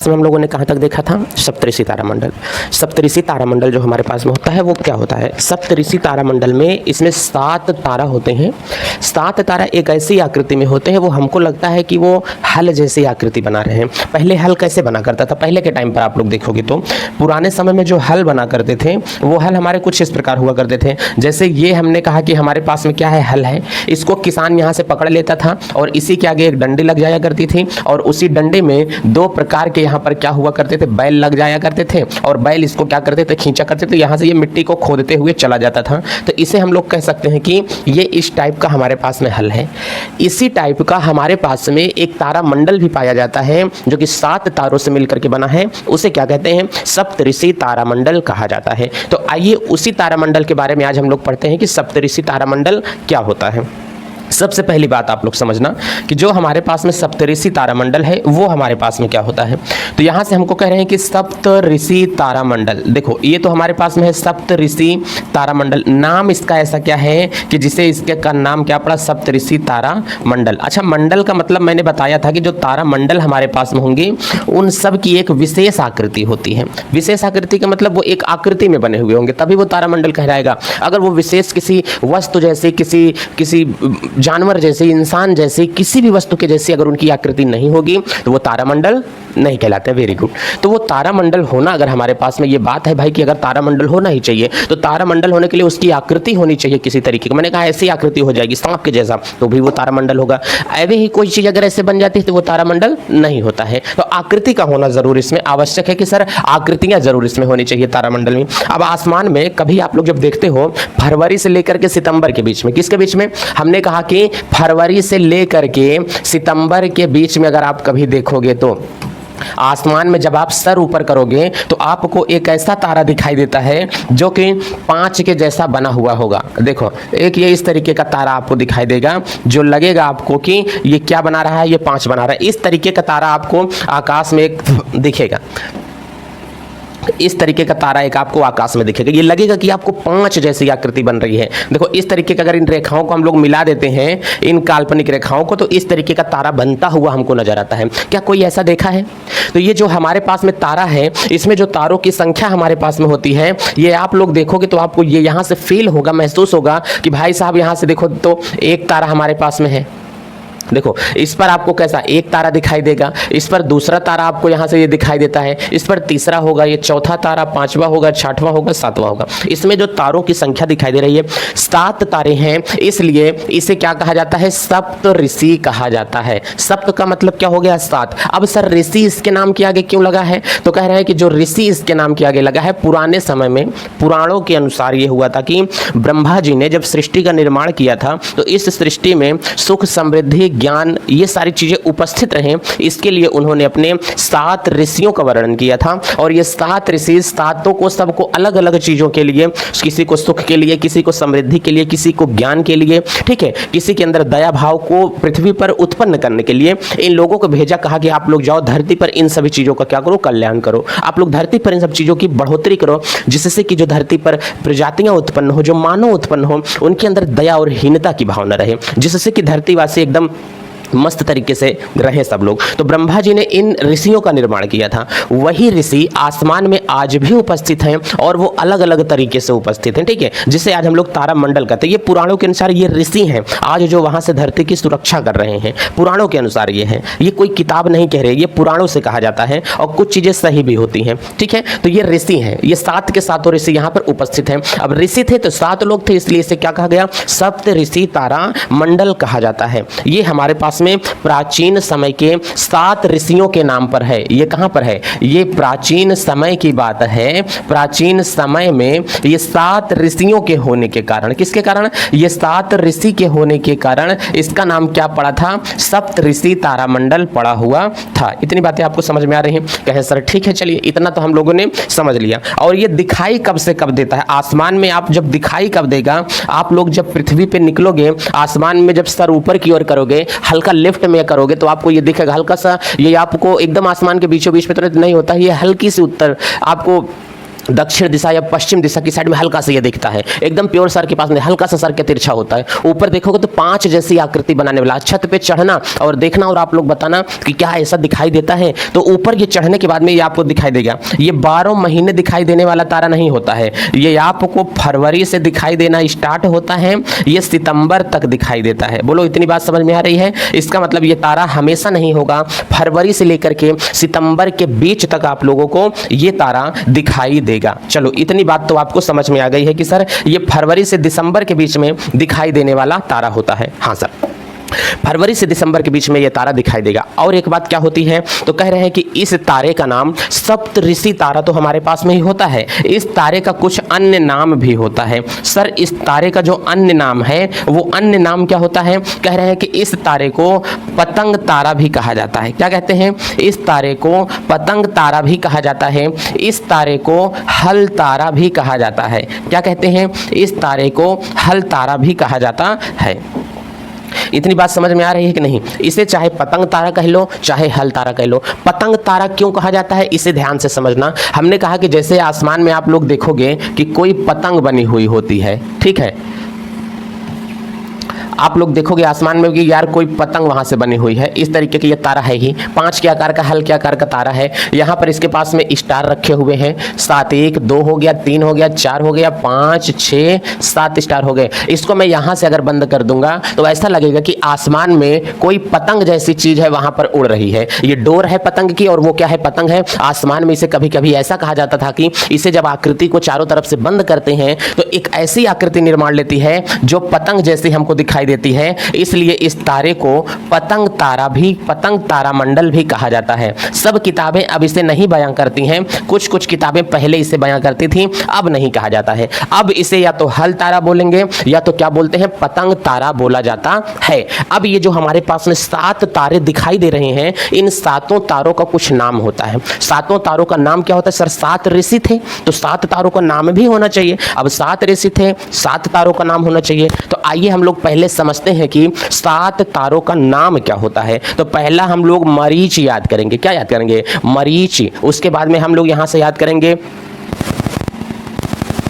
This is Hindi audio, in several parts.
में हम लोगों ने कहाँ तक देखा था? सप्तऋषि तारामंडल। सप्तऋषि तारामंडल जो हमारे पास में होता है वो क्या होता है? सप्तऋषि तारामंडल में इसमें 7 तारा होते हैं। 7 तारा एक ऐसी आकृति में होते हैं, वो हमको लगता है कि वो हल जैसी आकृति बना रहे हैं। पहले हल कैसे बना करता था? पहले के टाइम पर आप लोग देखोगे तो पुराने समय में जो हल बना करते थे वो हल हमारे कुछ इस प्रकार हुआ करते थे। जैसे ये हमने कहा कि हमारे पास में क्या है, हल है। इसको किसान यहाँ से पकड़ लेता था और इसी के आगे एक डंडी लग जाया करती थी और उसी डंडे में 2 प्रकार के यहाँ पर क्या हुआ करते थे, बैल लग जाया करते थे और बैल इसको क्या करते थे, खींचा करते थे। यहाँ से ये मिट्टी को खोदते हुए चला जाता था। तो इसे हम लोग कह सकते हैं कि ये इस टाइप का हमारे पास में हल है। इसी टाइप का हमारे पास में एक तारा मंडल भी पाया जाता है जो कि 7 तारों से मिलकर के बना है। उसे क्या कहते हैं? सप्तऋषि तारामंडल कहा जाता है। तो आइए उसी तारामंडल के बारे में आज हम लोग पढ़ते हैं कि सप्तऋषि तारामंडल क्या होता है। सबसे पहली बात आप लोग समझना कि जो हमारे पास में सप्तऋषि तारामंडल है वो हमारे पास में क्या होता है। तो यहाँ से हमको कह रहे हैं कि सप्तऋषि तारामंडल, देखो ये तो हमारे पास में है सप्तऋषि तारामंडल। नाम इसका ऐसा क्या है कि जिसे इसके का नाम क्या पड़ा, सप्तऋषि तारामंडल। अच्छा, मंडल का मतलब मैंने बताया था कि जो तारामंडल हमारे पास में होंगे उन सब की एक विशेष आकृति होती है। विशेष आकृति का मतलब वो एक आकृति में बने हुए होंगे तभी वो तारामंडल कहलाएगा। अगर वो विशेष किसी वस्तु जैसे किसी जानवर जैसे, इंसान जैसे, किसी भी वस्तु के जैसी अगर उनकी आकृति नहीं होगी तो वो तारामंडल नहीं कहलाते। Very good. तो वो तारामंडल होना, अगर हमारे पास में ये बात है भाई कि अगर तारामंडल होना ही चाहिए तो तारामंडल होने के लिए उसकी आकृति होनी चाहिए किसी तरीके की। मैंने कहा ऐसी आकृति हो जाएगी सांप के जैसा तो भी वो तारामंडल होगा। ऐसे ही कोई चीज अगर ऐसे बन जाती है तो वो तारामंडल नहीं होता है। तो आकृति का होना जरूर इसमें आवश्यक है कि सर आकृतियां जरूर इसमें होनी चाहिए तारामंडल में। अब आसमान में कभी आप लोग जब देखते हो फरवरी से लेकर के सितंबर के बीच में, किसके बीच में? हमने कहा कि फरवरी से लेकर के सितंबर के बीच में अगर आप कभी देखोगे तो आसमान में जब आप सर ऊपर करोगे तो आपको एक ऐसा तारा दिखाई देता है जो कि 5 के जैसा बना हुआ होगा। देखो एक ये इस तरीके का तारा आपको दिखाई देगा जो लगेगा आपको कि ये क्या बना रहा है, ये 5 बना रहा है। इस तरीके का तारा आपको आकाश में एक दिखेगा। इस तरीके का तारा एक आपको आकाश में दिखेगा। ये लगेगा कि आपको 5 जैसी आकृति बन रही है। देखो इस तरीके का अगर इन रेखाओं को हम लोग मिला देते हैं, इन काल्पनिक रेखाओं को, तो इस तरीके का तारा बनता हुआ हमको नजर आता है। क्या कोई ऐसा देखा है? तो ये जो हमारे पास में तारा है, इसमें जो तारों की संख्या हमारे पास में होती है, ये आप लोग देखोगे तो आपको ये यहाँ से फील होगा, महसूस होगा कि भाई साहब यहाँ से देखो तो एक तारा हमारे पास में है। देखो इस पर आपको कैसा एक तारा दिखाई देगा, इस पर दूसरा तारा आपको यहाँ से ये दिखाई देता है, इस पर तीसरा होगा, ये चौथा तारा, 5वां होगा, 6वां होगा, 7वां होगा। इसमें जो तारों की संख्या दिखाई दे रही है 7 तारे हैं, इसलिए इसे क्या कहा जाता है? सप्तऋषि कहा जाता है। सप्त का मतलब क्या हो गया? 7। अब सर ऋषि इसके नाम के आगे क्यों लगा है? तो कह रहे हैं कि जो ऋषि इसके नाम के आगे लगा है, पुराने समय में पुराणों के अनुसार ये हुआ था कि ब्रह्मा जी ने जब सृष्टि का निर्माण किया था तो इस सृष्टि में सुख, समृद्धि, ज्ञान, ये सारी चीजें उपस्थित रहें, इसके लिए उन्होंने अपने 7 ऋषियों का वर्णन किया था। और ये 7 ऋषि 7 को सबको अलग अलग चीजों के लिए, किसी को सुख के लिए, किसी को समृद्धि के लिए, किसी को ज्ञान के लिए, ठीक है, किसी के अंदर दया भाव को पृथ्वी पर उत्पन्न करने के लिए इन लोगों को भेजा। कहा कि आप लोग जाओ धरती पर इन सभी चीजों का क्या करो, कल्याण करो। आप लोग धरती पर इन सब चीजों की बढ़ोतरी करो जिससे कि जो धरती पर प्रजातियां उत्पन्न हो, जो मानव उत्पन्न हो, उनके अंदर दया और हीनता की भावना रहे, जिससे कि धरतीवासी एकदम मस्त तरीके से रहे सब लोग। तो ब्रह्मा जी ने इन ऋषियों का निर्माण किया था। वही ऋषि आसमान में आज भी उपस्थित हैं और वो अलग अलग तरीके से उपस्थित हैं, ठीक है, जिसे आज हम लोग तारामंडल कहते हैं। ये पुराणों के अनुसार ये ऋषि हैं आज जो वहां से धरती की सुरक्षा कर रहे हैं। पुराणों के अनुसार ये है, ये कोई किताब नहीं कह रही, ये पुराणों से कहा जाता है और कुछ चीजें सही भी होती हैं, ठीक है। तो ये ऋषि हैं, ये 7 के 7 ऋषि यहाँ पर उपस्थित हैं। अब ऋषि थे तो 7 लोग थे, इसलिए इसे क्या कहा गया? सप्तऋषि तारामंडल कहा जाता है। ये हमारे पास में प्राचीन समय के 7 ऋषियों के नाम पर है। ये कहां पर है? ये प्राचीन समय की बात है। प्राचीन समय में ये 7 ऋषियों के होने के कारण, किसके कारण? ये 7 ऋषि के होने के कारण इसका नाम क्या पड़ा था? सप्तऋषि तारामंडल पड़ा हुआ था। इतनी बातें आपको समझ में आ रही हैं? कहे सर ठीक है, चलिए इतना तो हम लोगों ने समझ लिया। और ये दिखाई कब से कब देता है? आसमान में आप जब दिखाई कब देगा? आप लोग जब पृथ्वी पे निकलोगे, आसमान में जब सर ऊपर की ओर करोगे, हल्का लेफ्ट में करोगे तो आपको ये दिखेगा हल्का सा, ये आपको एकदम आसमान के बीचों बीच में तो नहीं होता, ये हल्की सी उत्तर आपको दक्षिण दिशा या पश्चिम दिशा की साइड में हल्का सा ये दिखता है, एकदम प्योर सर के पास में हल्का सा सर के तिरछा होता है। ऊपर देखोगे तो 5 जैसी आकृति बनाने वाला। छत पे चढ़ना और देखना और आप लोग बताना कि क्या ऐसा दिखाई देता है। तो ऊपर ये चढ़ने के बाद में ये आपको दिखाई देगा। ये 12 महीने दिखाई देने वाला तारा नहीं होता है, ये आपको फरवरी से दिखाई देना स्टार्ट होता है, ये सितंबर तक दिखाई देता है। बोलो इतनी बात समझ में आ रही है? इसका मतलब ये तारा हमेशा नहीं होगा, फरवरी से लेकर के सितंबर के बीच तक आप लोगों को ये तारा दिखाई देगा। चलो इतनी बात तो आपको समझ में आ गई है कि सर ये फरवरी से दिसंबर के बीच में दिखाई देने वाला तारा होता है। हाँ सर, फरवरी से दिसंबर के बीच में यह तारा दिखाई देगा। और एक बात क्या होती है, तो कह रहे हैं कि इस तारे का नाम सप्तऋषि तारा तो हमारे पास में ही होता है, इस तारे का कुछ अन्य नाम भी होता है। सर इस तारे का जो अन्य नाम है वो अन्य नाम क्या होता है? कह रहे हैं कि इस तारे को पतंग तारा भी कहा जाता है। क्या कहते हैं? इस तारे को पतंग तारा भी कहा जाता है, इस तारे को हल तारा भी कहा जाता है। क्या कहते हैं? इस तारे को हल तारा भी कहा जाता है। इतनी बात समझ में आ रही है कि नहीं? इसे चाहे पतंग तारा कह लो चाहे हल तारा कह लो। पतंग तारा क्यों कहा जाता है इसे ध्यान से समझना। हमने कहा कि जैसे आसमान में आप लोग देखोगे कि कोई पतंग बनी हुई होती है, ठीक है, आप लोग देखोगे आसमान में कि यार कोई पतंग वहां से बनी हुई है, इस तरीके की ये तारा है ही। 5 के आकार का हल के आकार का तारा है। यहाँ पर इसके पास में स्टार रखे हुए हैं 7, 1 2 हो गया, 3 हो गया, 4 हो गया, 5 6 7 स्टार हो गए। इसको मैं यहाँ से अगर बंद कर दूंगा तो ऐसा लगेगा कि आसमान में कोई पतंग जैसी चीज है वहां पर उड़ रही है। ये डोर है पतंग की और वो क्या है? पतंग है। आसमान में इसे कभी कभी ऐसा कहा जाता था कि इसे जब आकृति को चारों तरफ से बंद करते हैं तो एक ऐसी आकृति निर्माण लेती है जो पतंग जैसी हमको दिखाई देती है, इसलिए इस तारे को पतंग तारा भी, पतंग तारा मंडल भी कहा जाता है। सब किताबें अब इसे नहीं बयां करती हैं, कुछ कुछ किताबें पहले इसे बयां करती थी, अब नहीं कहा जाता है। अब इसे या तो हल तारा बोलेंगे या तो क्या बोलते हैं? पतंग तारा बोला जाता है। अब ये जो हमारे पास में 7 तारे दिखाई दे रहे हैं, इन 7 तारों का कुछ नाम होता है। 7 तारों का नाम क्या होता है? सर 7 ऋषि थे तो 7 तारों का नाम भी होना चाहिए। अब 7 ऋषि थे, 7 तारों का नाम होना चाहिए। तो आइए हम लोग पहले समझते हैं कि 7 तारों का नाम क्या होता है। तो पहला हम लोग मरीच याद करेंगे। क्या याद करेंगे? मरीच। उसके बाद में हम लोग यहां से याद करेंगे,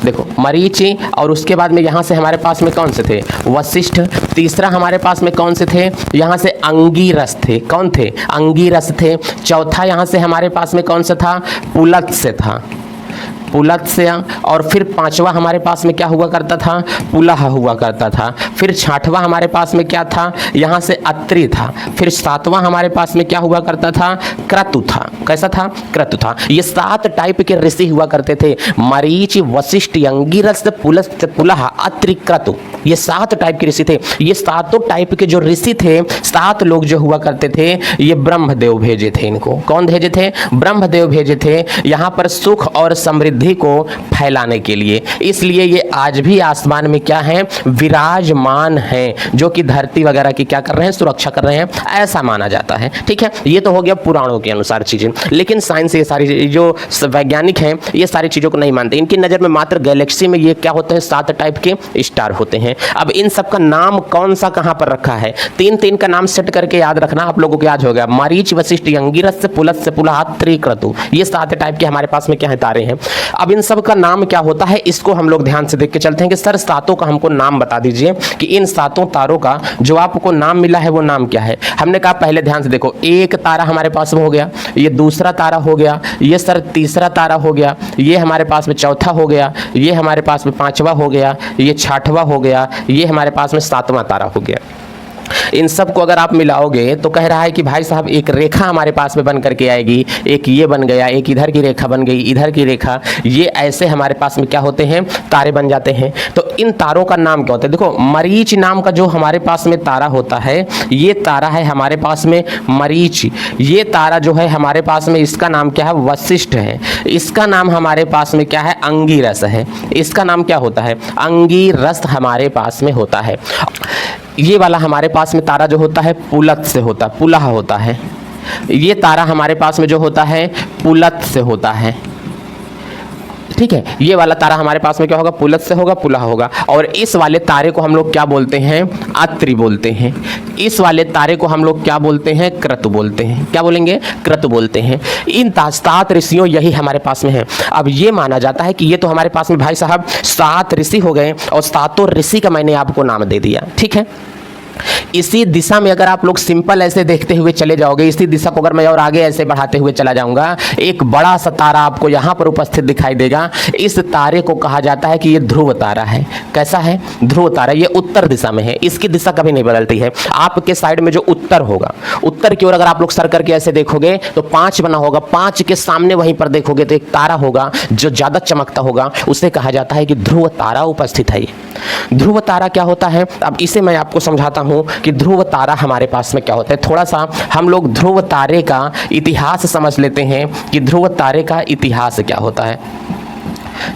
देखो मरीचि, और उसके बाद में यहां से हमारे पास में कौन से थे? वशिष्ठ। तीसरा हमारे पास में कौन से थे? यहां से अंगीरस थे। कौन थे? अंगीरस थे। चौथा यहां से हमारे पास में कौन सा था? पुलत्स्य था, पुलत्स्य। और फिर 5वां हमारे पास में क्या हुआ करता था? पुलह हुआ करता था। फिर 6वां हमारे पास में क्या था? यहाँ से अत्रि था। फिर 7वां हमारे पास में क्या हुआ करता था? क्रतु था। कैसा था? क्रतु था। ये 7 टाइप के ऋषि हुआ करते थे, मरीच, वशिष्ठ, अंगीरस, पुलस्त्य, पुलह, अत्रि, क्रतु। ये 7 टाइप के ऋषि थे। ये 7 टाइप के जो ऋषि थे, 7 लोग जो हुआ करते थे, ये ब्रह्मदेव भेजे थे इनको। कौन भेजे थे? ब्रह्मदेव भेजे थे यहाँ पर सुख और समृद्धि को फैलाने के लिए। इसलिए ये आज भी आसमान में क्या है? विराजमान हैं, जो कि धरती वगैरह की क्या कर रहे हैं? सुरक्षा कर रहे हैं, ऐसा माना जाता है। ठीक है, ये तो हो गया पुराणों के अनुसार चीजें। लेकिन साइंस ये सारी जो वैज्ञानिक हैं ये सारी चीजों को नहीं मानते। इनकी नजर में मात्र गैलेक्सी में ये क्या होते हैं? 7 टाइप के स्टार होते हैं। अब इन सब का नाम कौन सा कहां पर रखा है? 3 का नाम सेट करके याद रखना, आप लोगों को याद हो गया। मरीच, वशिष्ठ, अंगीरस, पुलस्त्य, पुलह, अत्रि, क्रतु, ये 7 टाइप के हमारे पास में क्या है? तारे हैं। अब इन सब का नाम क्या होता है इसको हम लोग ध्यान से देख के चलते हैं कि सर 7 का हमको नाम बता दीजिए कि इन 7 तारों का जो आपको नाम मिला है वो नाम क्या है। हमने कहा पहले ध्यान से देखो, एक तारा हमारे पास में हो गया, ये दूसरा तारा हो गया, ये सर तीसरा तारा हो गया, ये हमारे पास में चौथा हो गया, ये हमारे पास में 5वां हो गया, ये 6वां हो गया, ये हमारे पास में 7वां तारा हो गया। इन सब को अगर आप मिलाओगे तो कह रहा है कि भाई साहब एक रेखा हमारे पास में बन करके आएगी। एक ये बन गया, एक इधर की रेखा बन गई, इधर की रेखा, ये ऐसे हमारे पास में क्या होते हैं? तारे बन जाते हैं। तो इन तारों का नाम क्या होता है? देखो मरीच नाम का जो हमारे पास में तारा होता है, ये तारा है हमारे पास में मरीच। ये तारा जो है हमारे पास में, इसका नाम क्या है? वशिष्ठ है। इसका नाम हमारे पास में क्या है? अंगीरस है। इसका नाम क्या होता है? अंगीरस हमारे पास में होता है। ये वाला हमारे पास में तारा जो होता है पुलत से होता है, पुलह होता है। ये तारा हमारे पास में जो होता है पुलत से होता है। ठीक है, ये वाला तारा हमारे पास में क्या होगा, पुलत से होगा, पुलह होगा। और इस वाले तारे को हम लोग क्या बोलते हैं, अत्रि बोलते हैं। इस वाले तारे को हम लोग क्या बोलते हैं, क्रतु बोलते हैं। क्या बोलेंगे, क्रतु बोलते हैं। इन 7 ऋषियों यही हमारे पास में है। अब ये माना जाता है कि ये तो हमारे पास में भाई साहब 7 ऋषि हो गए और 7 ऋषि का मैंने आपको नाम दे दिया, ठीक है। इसी दिशा में अगर आप लोग सिंपल ऐसे देखते हुए चले जाओगे, इसी दिशा को अगर मैं और आगे ऐसे बढ़ाते हुए चला जाऊंगा, एक बड़ा सा तारा आपको यहां पर उपस्थित दिखाई देगा। इस तारे को कहा जाता है कि ये ध्रुव तारा है। कैसा है, ध्रुव तारा। ये उत्तर दिशा में है, इसकी दिशा कभी नहीं बदलती है। आपके साइड में जो उत्तर होगा, उत्तर की ओर अगर आप लोग सर करके ऐसे देखोगे तो 5 बना होगा, 5 के सामने वहीं पर देखोगे तो एक तारा होगा जो ज्यादा चमकता होगा, उसे कहा जाता है कि ध्रुव तारा उपस्थित है। ध्रुव तारा क्या होता है, अब इसे मैं आपको समझाता हूं कि ध्रुव तारा हमारे पास में क्या होता है। थोड़ा सा हम लोग ध्रुव तारे का इतिहास समझ लेते हैं कि ध्रुव तारे का इतिहास क्या होता है।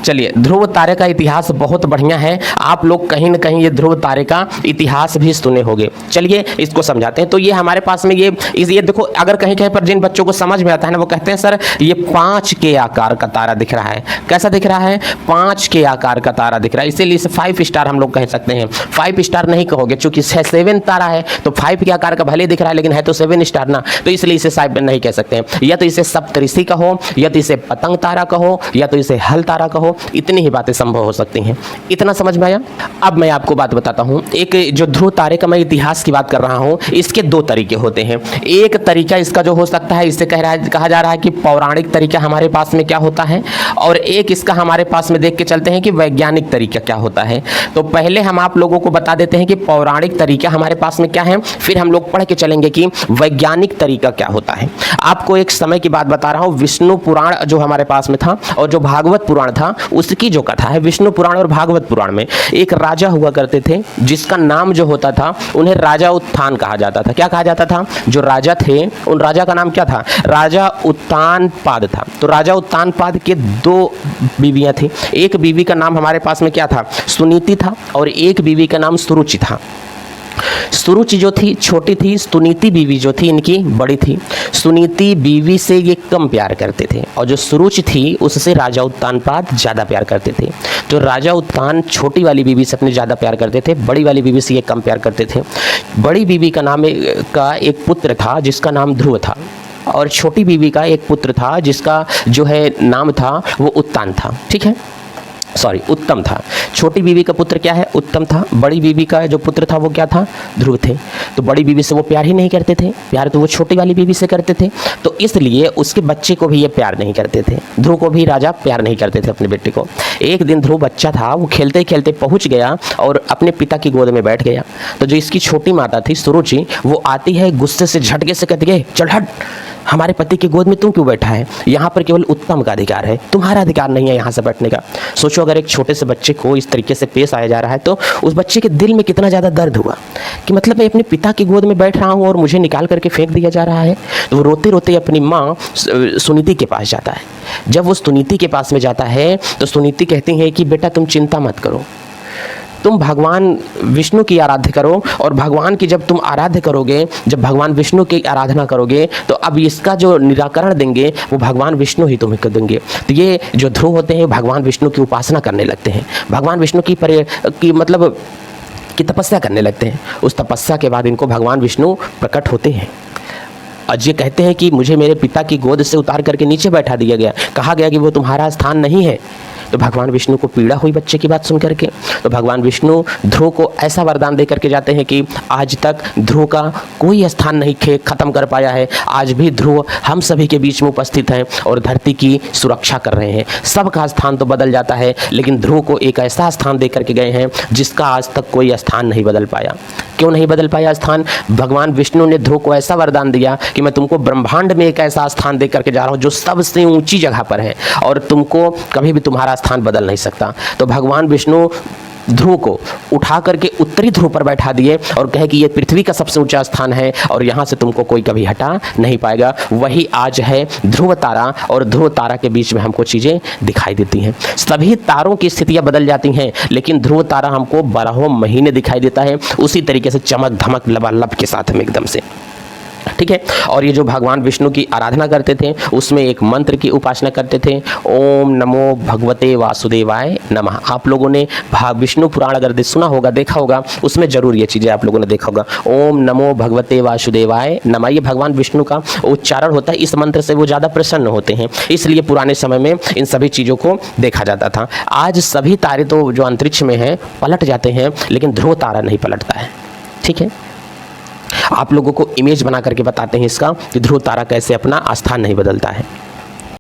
चलिए, ध्रुव तारे का इतिहास बहुत बढ़िया है, आप लोग कहीं ना कहीं ये ध्रुव तारे का इतिहास भी सुने होंगे। चलिए इसको समझाते हैं। तो ये हमारे पास में ये देखो, अगर कहीं कहीं पर जिन बच्चों को समझ में आता है ना, वो कहते हैं सर ये 5 के आकार का तारा दिख रहा है। कैसा दिख रहा है, 5 के आकार का तारा दिख रहा है, इसीलिए इसे 5 स्टार हम लोग कह सकते हैं। 5 स्टार नहीं कहोगे, चूंकि 7 तारा है तो 5 के आकार का भले दिख रहा है लेकिन है तो 7 स्टार ना, तो इसलिए इसे 5 नहीं कह सकते हैं। या तो इसे सप्तऋषि कहो, या तो इसे पतंग तारा कहो, या तो इसे हल तारा कहो। इतनी ही बातें संभव हो सकती हैं। इतना समझ में आया। अब मैं आपको बात बताता हूं, एक जो ध्रुव तारे का मैं इतिहास की बात कर रहा हूं, इसके 2 तरीके होते हैं। एक तरीका इसका जो हो सकता है, इससे कहा जा रहा है कि पौराणिक तरीका हमारे पास में क्या होता है, और एक इसका हमारे पास में देख के चलते हैं कि वैज्ञानिक तरीका क्या होता है। तो पहले हम आप लोगों को बता देते हैं कि पौराणिक तरीका हमारे पास में क्या है, फिर हम लोग पढ़ के चलेंगे कि वैज्ञानिक तरीका क्या होता है। आपको एक समय की बात बता रहा हूं, विष्णु पुराण जो हमारे पास में था और जो भागवत पुराण था, उसकी जो कथा है, विष्णु पुराण और भागवत पुराण में एक राजा हुआ करते थे जिसका नाम जो होता था, उन्हें राजा उत्तान कहा जाता था। क्या कहा जाता था, जो राजा थे उन राजा का नाम क्या था, राजा उत्तानपाद था। तो राजा उत्तानपाद के 2 बीवियां थी। एक बीवी का नाम हमारे पास में क्या था, सुनीति था, और एक बीवी का नाम सुरुचि था। सुरुचि जो थी छोटी थी, सुनीति बीवी जो थी इनकी बड़ी थी। सुनीति बीवी से ये कम प्यार करते थे और जो सुरुचि थी उससे राजा उत्तानपाद ज़्यादा प्यार करते थे। तो राजा उत्तान छोटी वाली बीवी से अपने ज़्यादा प्यार करते थे, बड़ी वाली बीवी से ये कम प्यार करते थे। बड़ी बीवी का नाम का एक पुत्र था जिसका नाम ध्रुव था, और छोटी बीवी का एक पुत्र था जिसका जो है नाम था वो उत्तान था। ठीक है, सॉरी उत्तम था। छोटी बीवी का पुत्र क्या है, उत्तम था। बड़ी बीवी का जो पुत्र था वो क्या था, ध्रुव थे। तो बड़ी बीवी से वो प्यार ही नहीं करते थे, प्यार तो वो छोटी वाली बीवी से करते थे, तो इसलिए उसके बच्चे को भी ये प्यार नहीं करते थे। ध्रुव को भी राजा प्यार नहीं करते थे अपने बेटे को। एक दिन ध्रुव बच्चा था, वो खेलते खेलते पहुंच गया और अपने पिता की गोद में बैठ गया। तो जो इसकी छोटी माता थी सुरुचि, वो आती है गुस्से से झटके से कहती है, चल हट, हमारे पति की गोद में तू क्यों बैठा है, यहाँ पर केवल उत्तम का अधिकार है, तुम्हारा अधिकार नहीं है यहाँ से बैठने का। सोचो अगर एक छोटे से बच्चे को इस तरीके से पेश आया जा रहा है तो उस बच्चे के दिल में कितना ज़्यादा दर्द हुआ कि मतलब मैं अपने पिता की गोद में बैठ रहा हूँ और मुझे निकाल करके फेंक दिया जा रहा है। तो वो रोते रोते अपनी माँ सुनीति के पास जाता है। जब वो सुनीति के पास में जाता है तो सुनीति कहती है कि बेटा तुम चिंता मत करो, तुम भगवान विष्णु की आराध्य करो, और भगवान की जब तुम आराध्य करोगे, जब भगवान विष्णु की आराधना करोगे तो अब इसका जो निराकरण देंगे वो भगवान विष्णु ही तुम्हें देंगे। तो ये जो ध्रुव होते हैं भगवान विष्णु की उपासना करने लगते हैं, भगवान विष्णु की तपस्या करने लगते हैं। उस तपस्या के बाद इनको भगवान विष्णु प्रकट होते हैं। आज ये कहते हैं कि मुझे मेरे पिता की गोद से उतार करके नीचे बैठा दिया गया, कहा गया कि वो तुम्हारा स्थान नहीं है। तो भगवान विष्णु को पीड़ा हुई बच्चे की बात सुन करके। तो भगवान विष्णु ध्रुव को ऐसा वरदान दे करके जाते हैं कि आज तक ध्रुव का कोई स्थान नहीं खत्म कर पाया है। आज भी ध्रुव हम सभी के बीच में उपस्थित हैं और धरती की सुरक्षा कर रहे हैं। सबका स्थान तो बदल जाता है, लेकिन ध्रुव को एक ऐसा स्थान दे करके गए हैं जिसका आज तक कोई स्थान नहीं बदल पाया। क्यों नहीं बदल पाया स्थान? भगवान विष्णु ने ध्रुव को ऐसा वरदान दिया कि मैं तुमको ब्रह्मांड में एक ऐसा स्थान दे करके जा रहा हूँ जो सबसे ऊंची जगह पर है, और तुमको कभी भी तुम्हारा स्थान बदल नहीं सकता। तो भगवान विष्णु ध्रुव को उठा करके उत्तरी ध्रुव पर बैठा दिए और कहे कि ये पृथ्वी का सबसे ऊंचा स्थान है और यहाँ से तुमको कोई कभी हटा नहीं पाएगा। वही आज है ध्रुव तारा, और ध्रुव तारा के बीच में हमको चीज़ें दिखाई देती हैं। सभी तारों की स्थितियाँ बदल जाती हैं, लेकिन ध्रुव तारा हमको 12 महीने दिखाई देता है, उसी तरीके से चमक धमक लबालब के साथ में एकदम से। ठीक है। और ये जो भगवान विष्णु की आराधना करते थे उसमें एक मंत्र की उपासना करते थे, ओम नमो भगवते वासुदेवाय नमः। आप लोगों ने विष्णु पुराण अगर सुना होगा, देखा होगा, उसमें जरूर ये चीज़ें आप लोगों ने देखा होगा, ओम नमो भगवते वासुदेवाय नमः। ये भगवान विष्णु का उच्चारण होता है, इस मंत्र से वो ज़्यादा प्रसन्न होते हैं, इसलिए पुराने समय में इन सभी चीज़ों को देखा जाता था। आज सभी तारे तो जो अंतरिक्ष में हैं पलट जाते हैं, लेकिन ध्रुव तारा नहीं पलटता है। ठीक है, आप लोगों को इमेज बना करके बताते हैं इसका कि ध्रुव तारा कैसे अपना स्थान नहीं बदलता है।